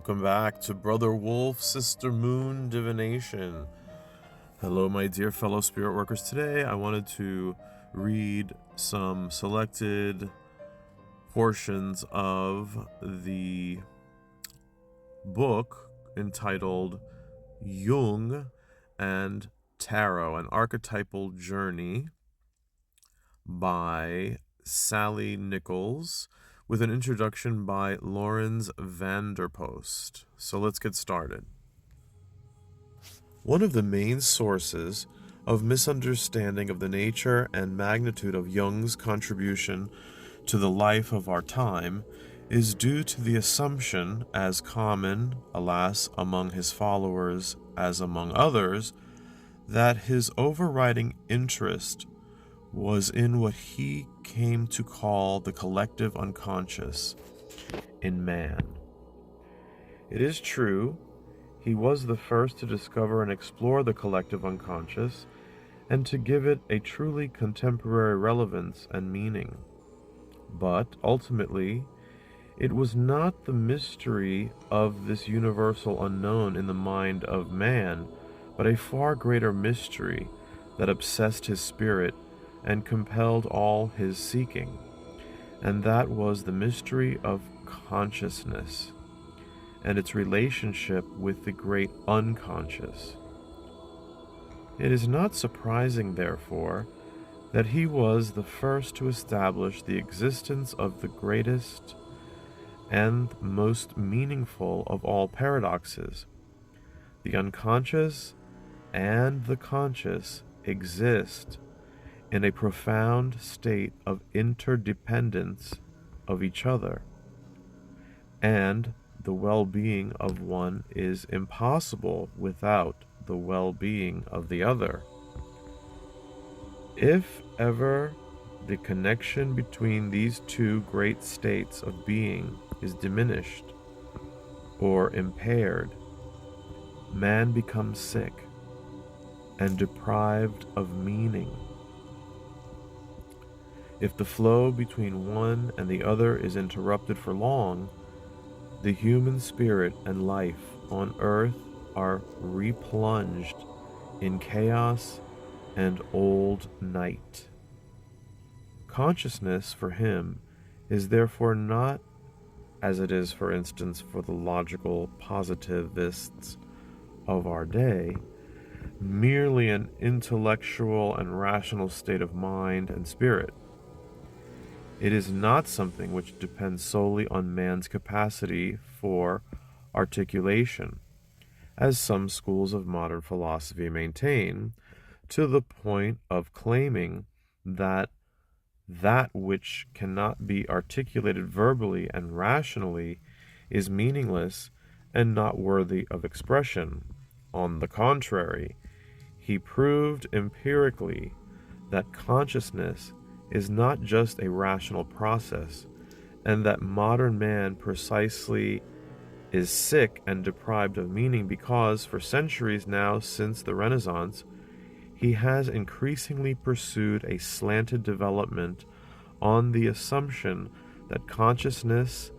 welcome back to Brother Wolf, Sister Moon Divination. Hello, my dear fellow spirit workers. Today I wanted to read some selected portions of the book entitled Jung and Tarot, an Archetypal Journey by Sallie Nichols, with an introduction by Larens Vanderpost. So let's get started. One of the main sources of misunderstanding of the nature and magnitude of Jung's contribution to the life of our time is due to the assumption, as common, alas, among his followers as among others, that his overriding interest was in what he came to call the collective unconscious in man. It is true, he was the first to discover and explore the collective unconscious and to give it a truly contemporary relevance and meaning. But ultimately, it was not the mystery of this universal unknown in the mind of man, but a far greater mystery that obsessed his spirit and compelled all his seeking, and that was the mystery of consciousness and its relationship with the great unconscious. It is not surprising, therefore, that he was the first to establish the existence of the greatest and most meaningful of all paradoxes. The unconscious and the conscious exist in a profound state of interdependence of each other, and the well-being of one is impossible without the well-being of the other. If ever the connection between these two great states of being is diminished or impaired, man becomes sick and deprived of meaning. If the flow between one and the other is interrupted for long, the human spirit and life on earth are replunged in chaos and old night. Consciousness for him is therefore not, as it is, for instance, for the logical positivists of our day, merely an intellectual and rational state of mind and spirit. It is not something which depends solely on man's capacity for articulation, as some schools of modern philosophy maintain, to the point of claiming that that which cannot be articulated verbally and rationally is meaningless and not worthy of expression. On the contrary, he proved empirically that consciousness is not just a rational process, and that modern man precisely is sick and deprived of meaning because, for centuries now since the Renaissance, he has increasingly pursued a slanted development on the assumption that consciousness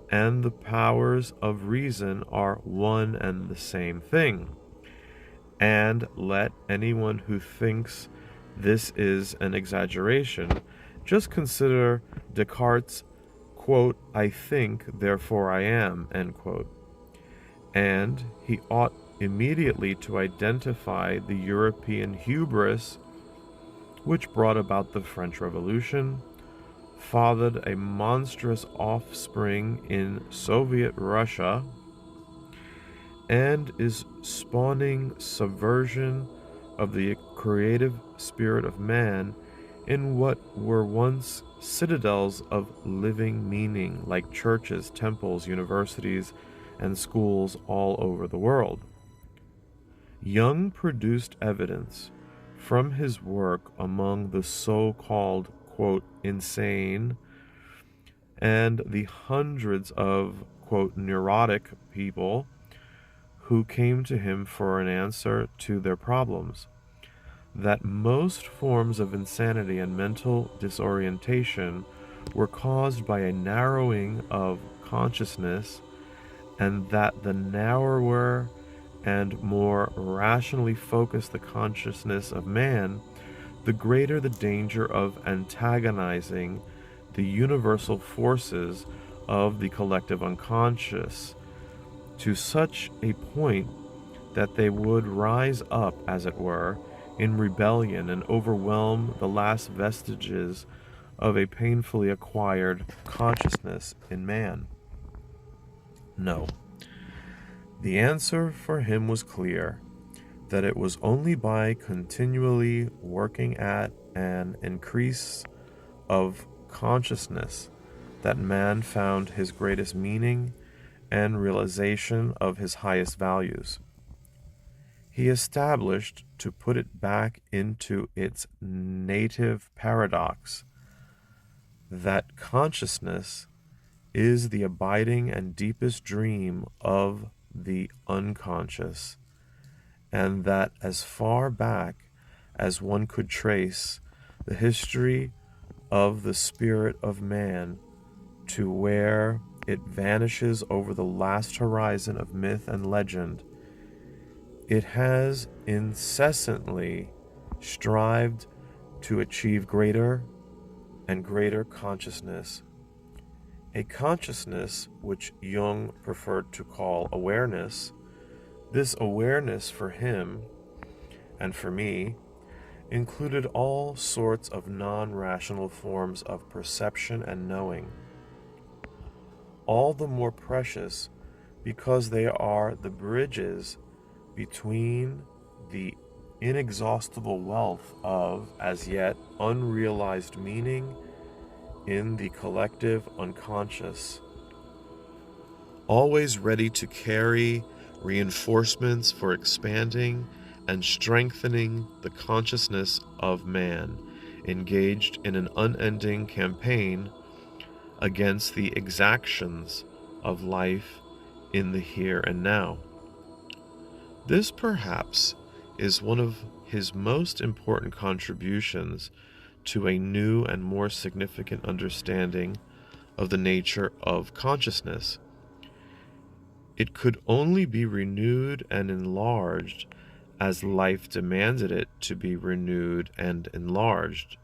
and the powers of reason are one and the same thing. And let anyone who thinks this is an exaggeration just consider Descartes' quote, "I think, therefore I am," end quote. And he ought immediately to identify the European hubris which brought about the French Revolution, fathered a monstrous offspring in Soviet Russia, and is spawning subversion of the creative spirit of man in what were once citadels of living meaning, like churches, temples, universities, and schools all over the world. Jung produced evidence from his work among the so-called, quote, insane, and the hundreds of, quote, neurotic people who came to him for an answer to their problems, that most forms of insanity and mental disorientation were caused by a narrowing of consciousness and that the narrower and more rationally focused the consciousness of man, the greater the danger of antagonizing the universal forces of the collective unconscious to such a point that they would rise up, as it were, in rebellion and overwhelm the last vestiges of a painfully acquired consciousness in man. No. The answer for him was clear, that it was only by continually working at an increase of consciousness that man found his greatest meaning and realization of his highest values. He established, to put it back into its native paradox, that consciousness is the abiding and deepest dream of the unconscious, and that as far back as one could trace the history of the spirit of man to where it vanishes over the last horizon of myth and legend, it has incessantly strived to achieve greater and greater consciousness, a consciousness which Jung preferred to call awareness. This awareness for him, and for me, included all sorts of non-rational forms of perception and knowing, all the more precious because they are the bridges between the inexhaustible wealth of as yet unrealized meaning in the collective unconscious, always ready to carry reinforcements for expanding and strengthening the consciousness of man, engaged in an unending campaign against the exactions of life in the here and now. This perhaps is one of his most important contributions to a new and more significant understanding of the nature of consciousness. It could only be renewed and enlarged as life demanded it to be renewed and enlarged,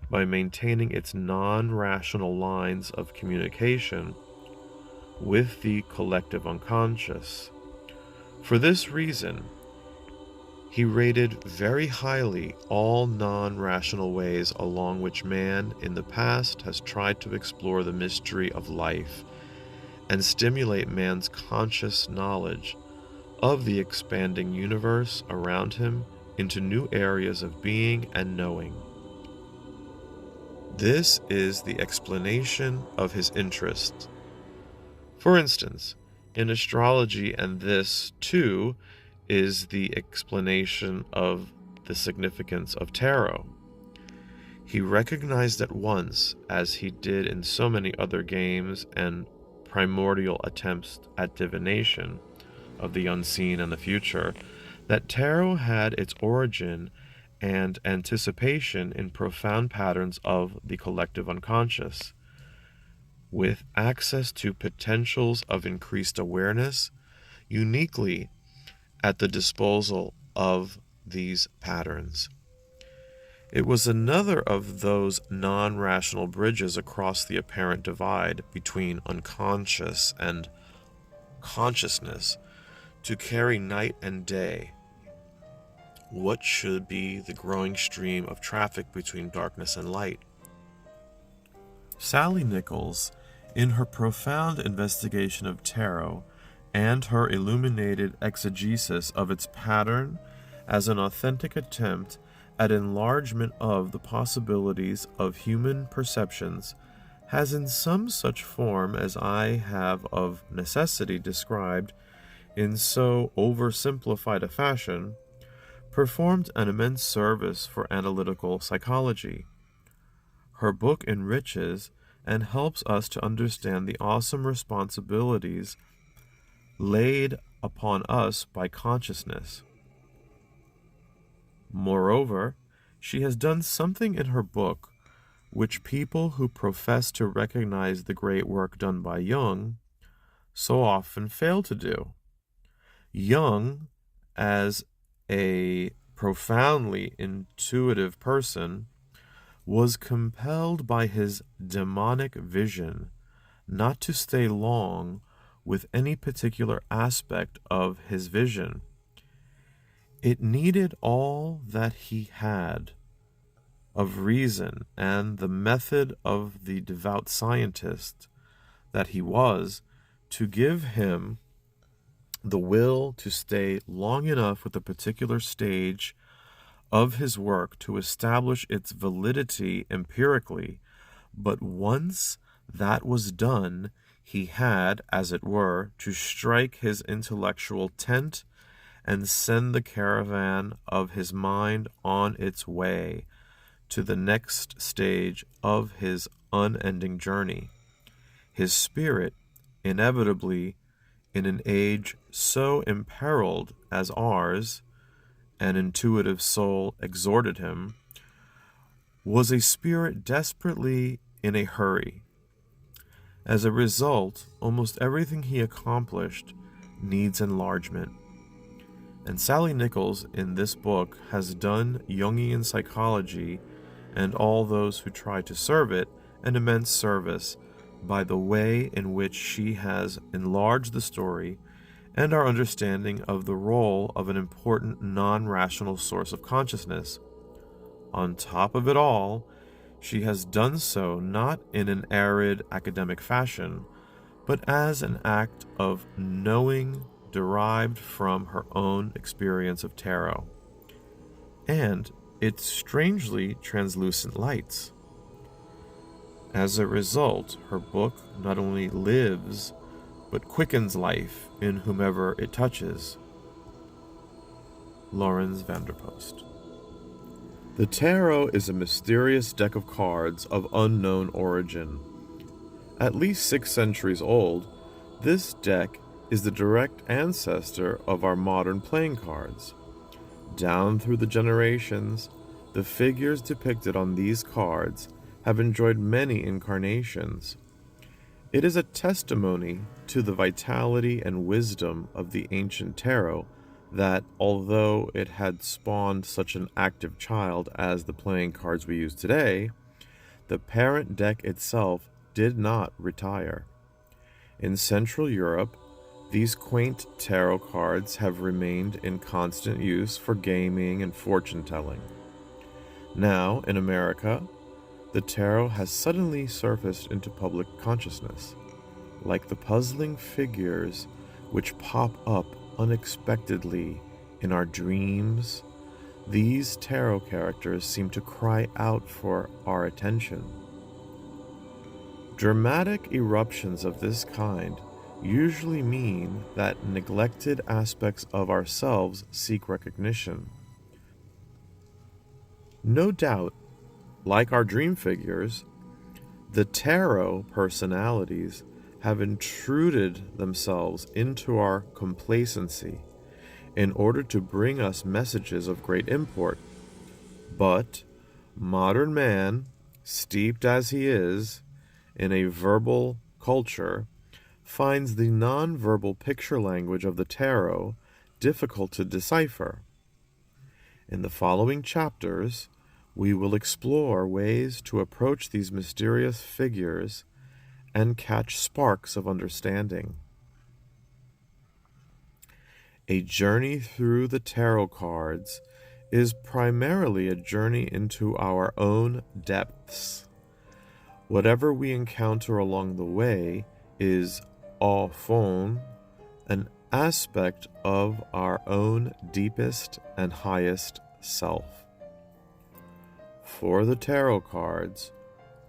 by maintaining its non-rational lines of communication with the collective unconscious. For this reason, he rated very highly all non-rational ways along which man in the past has tried to explore the mystery of life and stimulate man's conscious knowledge of the expanding universe around him into new areas of being and knowing. This is the explanation of his interest. For instance, in astrology, and this, too, is the explanation of the significance of tarot. He recognized at once, as he did in so many other games and primordial attempts at divination of the unseen and the future, that tarot had its origin and anticipation in profound patterns of the collective unconscious, with access to potentials of increased awareness uniquely at the disposal of these patterns. It was another of those non-rational bridges across the apparent divide between unconscious and consciousness to carry night and day what should be the growing stream of traffic between darkness and light. Sallie Nichols, in her profound investigation of tarot and her illuminated exegesis of its pattern as an authentic attempt at enlargement of the possibilities of human perceptions, has in some such form as I have of necessity described in so oversimplified a fashion, performed an immense service for analytical psychology. Her book enriches and helps us to understand the awesome responsibilities laid upon us by consciousness. Moreover, she has done something in her book which people who profess to recognize the great work done by Jung so often fail to do. Jung, as a profoundly intuitive person, was compelled by his demonic vision not to stay long with any particular aspect of his vision. It needed all that he had of reason and the method of the devout scientist that he was to give him the will to stay long enough with a particular stage of his work to establish its validity empirically. But once that was done, he had, as it were, to strike his intellectual tent and send the caravan of his mind on its way to the next stage of his unending journey. His spirit, inevitably, in an age so imperiled as ours, an intuitive soul exhorted him, was a spirit desperately in a hurry. As a result, almost everything he accomplished needs enlargement. And Sallie Nichols in this book has done Jungian psychology and all those who try to serve it an immense service by the way in which she has enlarged the story and our understanding of the role of an important non-rational source of consciousness. On top of it all, she has done so not in an arid academic fashion, but as an act of knowing derived from her own experience of tarot, and its strangely translucent lights. As a result, her book not only lives, but quickens life in whomever it touches. Larens Vanderpost. The tarot is a mysterious deck of cards of unknown origin. At least 6 centuries old, this deck is the direct ancestor of our modern playing cards. Down through the generations, the figures depicted on these cards have enjoyed many incarnations. It is a testimony to the vitality and wisdom of the ancient tarot that, although it had spawned such an active child as the playing cards we use today, the parent deck itself did not retire. In Central Europe, these quaint tarot cards have remained in constant use for gaming and fortune-telling. Now, in America, the tarot has suddenly surfaced into public consciousness. Like the puzzling figures which pop up unexpectedly in our dreams, these tarot characters seem to cry out for our attention. Dramatic eruptions of this kind usually mean that neglected aspects of ourselves seek recognition. No doubt, like our dream figures, the tarot personalities have intruded themselves into our complacency in order to bring us messages of great import. But modern man, steeped as he is in a verbal culture, finds the non-verbal picture language of the tarot difficult to decipher. In the following chapters, we will explore ways to approach these mysterious figures and catch sparks of understanding. A journey through the tarot cards is primarily a journey into our own depths. Whatever we encounter along the way is au fond an aspect of our own deepest and highest self. For the tarot cards,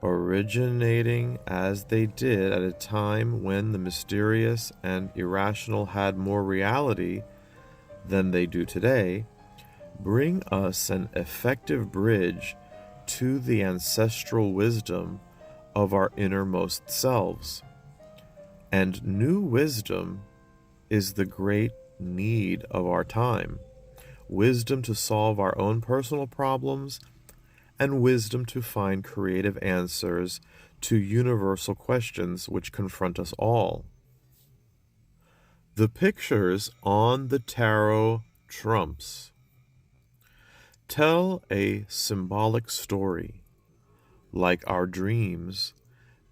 originating as they did at a time when the mysterious and irrational had more reality than they do today, bring us an effective bridge to the ancestral wisdom of our innermost selves. And new wisdom is the great need of our time. Wisdom to solve our own personal problems, and wisdom to find creative answers to universal questions which confront us all. The pictures on the tarot trumps tell a symbolic story. Like our dreams,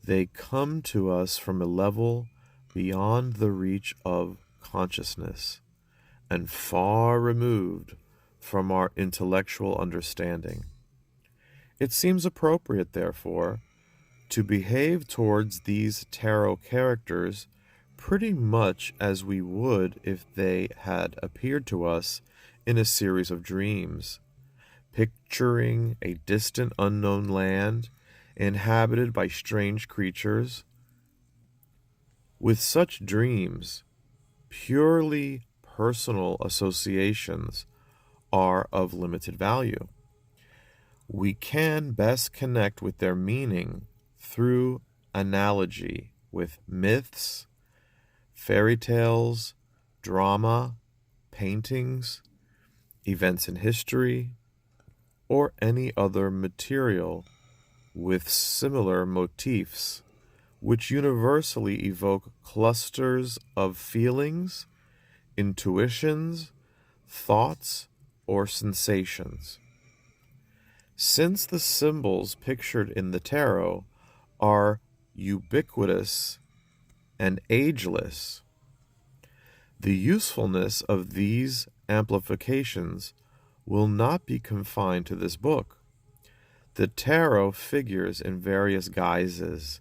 they come to us from a level beyond the reach of consciousness and far removed from our intellectual understanding. It seems appropriate, therefore, to behave towards these tarot characters pretty much as we would if they had appeared to us in a series of dreams, picturing a distant unknown land inhabited by strange creatures. With such dreams, purely personal associations are of limited value. We can best connect with their meaning through analogy with myths, fairy tales, drama, paintings, events in history, or any other material with similar motifs, which universally evoke clusters of feelings, intuitions, thoughts, or sensations. Since the symbols pictured in the tarot are ubiquitous and ageless, the usefulness of these amplifications will not be confined to this book. The tarot figures in various guises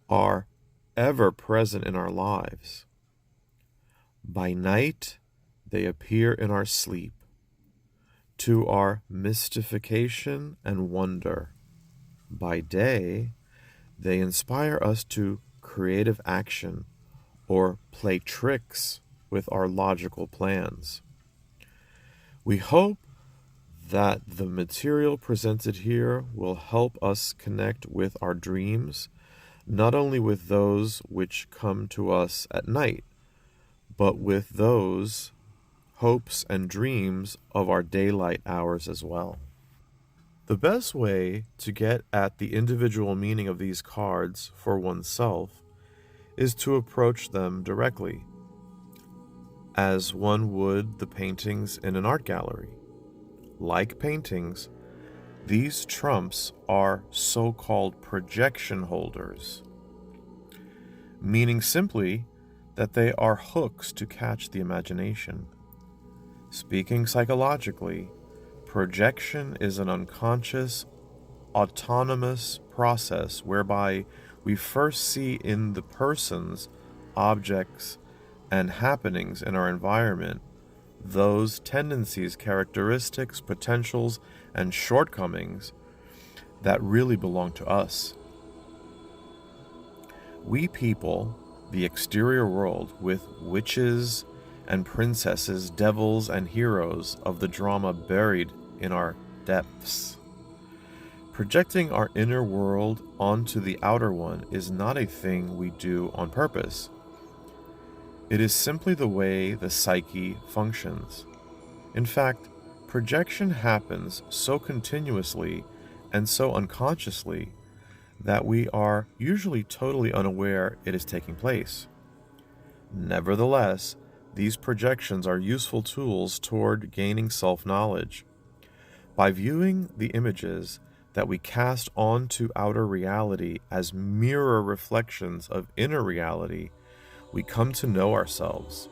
are ever present in our lives. By night, they appear in our sleep, to our mystification and wonder. By day, they inspire us to creative action or play tricks with our logical plans. We hope that the material presented here will help us connect with our dreams, not only with those which come to us at night, but with those hopes and dreams of our daylight hours as well. The best way to get at the individual meaning of these cards for oneself is to approach them directly, as one would the paintings in an art gallery. Like paintings, these trumps are so-called projection holders, meaning simply that they are hooks to catch the imagination. Speaking psychologically, projection is an unconscious, autonomous process whereby we first see in the persons, objects, and happenings in our environment those tendencies, characteristics, potentials, and shortcomings that really belong to us. We people, the exterior world, with witches and princesses, devils and heroes of the drama buried in our depths. Projecting our inner world onto the outer one is not a thing we do on purpose. It is simply the way the psyche functions. In fact, projection happens so continuously and so unconsciously that we are usually totally unaware it is taking place. Nevertheless, these projections are useful tools toward gaining self-knowledge. By viewing the images that we cast onto outer reality as mirror reflections of inner reality, we come to know ourselves.